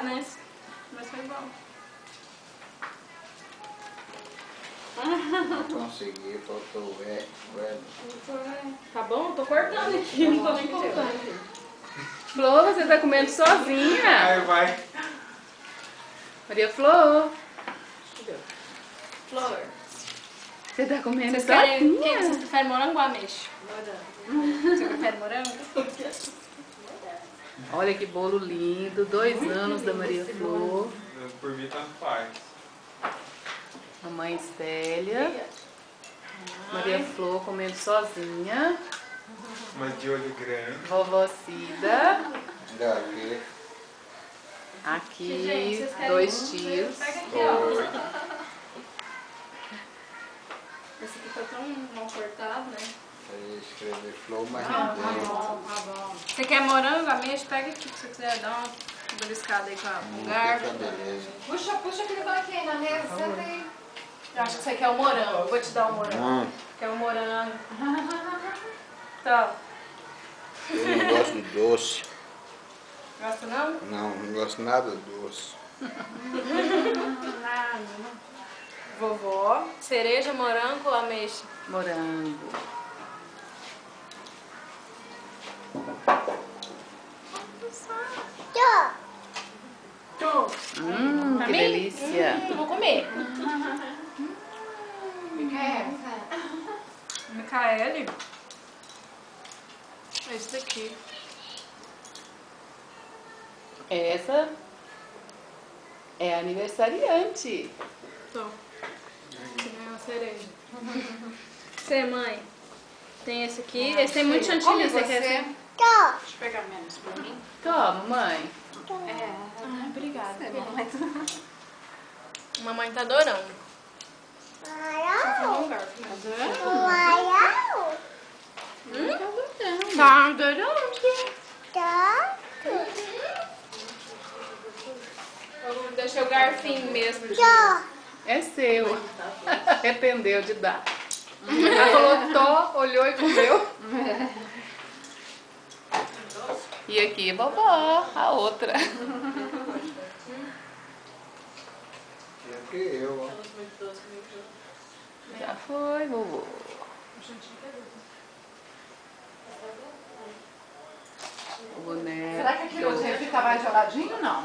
complicado, né? Mas foi bom. Não consegui, faltou o E. Tá bom? Tô cortando aqui, não tô nem contando. Flor, você tá comendo sozinha? Vai. Maria Flor. Flor. Você tá comendo sozinha? Vocês preferem morango ou ameixa? Morango. Você prefere morango? Olha que bolo lindo, 2 anos da Maria Flor. Por mim, tanto faz. Mamãe Célia. Maria Flor comendo sozinha. Uma de olho grande. Vovó Cida. Daqui. Aqui, 2 tios. Oi. Esse aqui tá tão mal cortado, né? Aí escrever flor, mas Tá não bom, tem. tá bom. Você quer morango, ameixa? Pega aqui se você quiser dar uma beliscada aí com o garfo. Fica beleza. Puxa que ele vai aqui na mesa, senta aí. Eu acho que você quer o morango. Vou te dar o morango. Quer o morango. Tá. Eu não gosto de doce. Gosta não? Não gosto nada de doce. Vovó. Cereja, morango ou ameixa? Morango. Que delícia. Vou comer. Micaele? Esse daqui. Essa é aniversariante. Tô. Você ganhou uma cereja. Você, mãe? Tem esse aqui. Esse tem muito chantilly. Você quer esse? Deixa eu pegar menos pra mim. Toma, mãe. Ai, obrigada. Mamãe tá adorando. Tá adorando. Eu deixei o garfinho mesmo. É seu. Arrependeu de dar. Ela falou tó, olhou e comeu. E aqui, vovó, a outra. E aqui eu, ó. Já foi, vovô. O boneco. Será que aqui hoje fica mais geladinho ou não?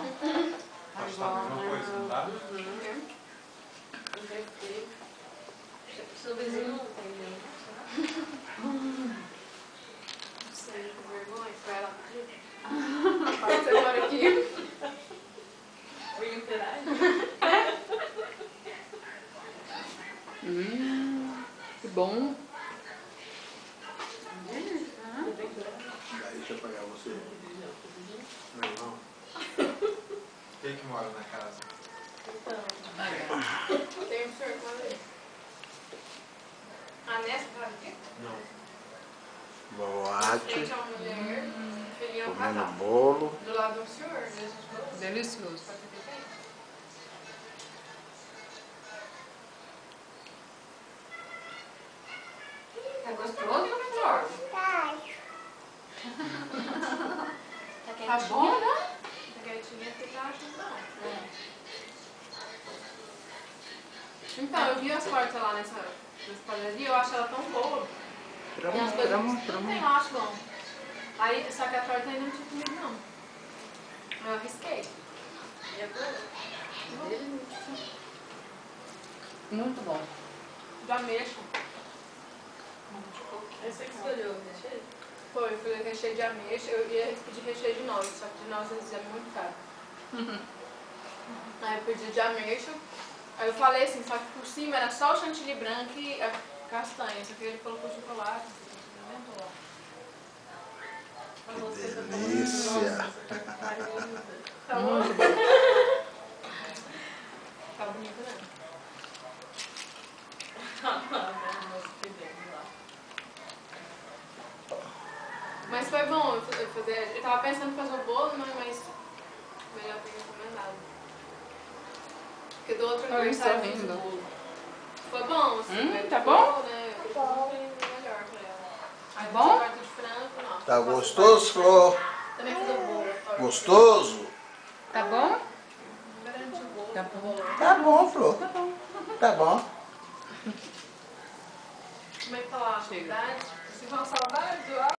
Pode estar a mesma coisa, não tá? Seu vizinho não tem nenhum. Não sei, com vergonha, foi ela pedir. Pode ser agora aqui. Were you que bom. Deixa eu pagar você. Não. Quem que mora na casa? Tem um senhor com ele. Ah, nessa casa aqui? Não. Boate. Tem uma mulher, filhinha Comendo casada. bolo. Do lado do senhor, delicioso. É gostoso, Vitor? Tá bom, né? Tá quietinha, você tá achando não. Então, eu vi as tortas lá nessa padaria, eu acho ela tão boa. Tem as coisas que não tem, eu acho bom. Aí, só que a torta ainda não tinha comido, não. Eu arrisquei. E é boa. Muito bom. De ameixa. Esse que escolheu o recheio? Foi, eu falei recheio de ameixa. Eu ia pedir recheio de noz, só que de noz eles é muito caro. Aí eu pedi de ameixa. Aí eu falei assim, só que por cima era só o chantilly branco e a castanha. Só que ele colocou chocolate. Que delícia. Tá muito bom. Tá bonito, né? Mas foi bom eu fazer. Eu tava pensando em fazer o bolo, mas melhor ter encomendado. Porque do outro aniversário eu fiz o bolo. Foi bom, assim. Tá bom? Né? Eu melhor pra ela. Tá bom? Quarto de frango, não. Tá gostoso, Flor? Também fiz o bolo. Gostoso? Tá bom? Tá bom. Tá bom, Flor. Tá bom. Tá bom. Como é que tá lá? Chega. Saudade? Se for saudade,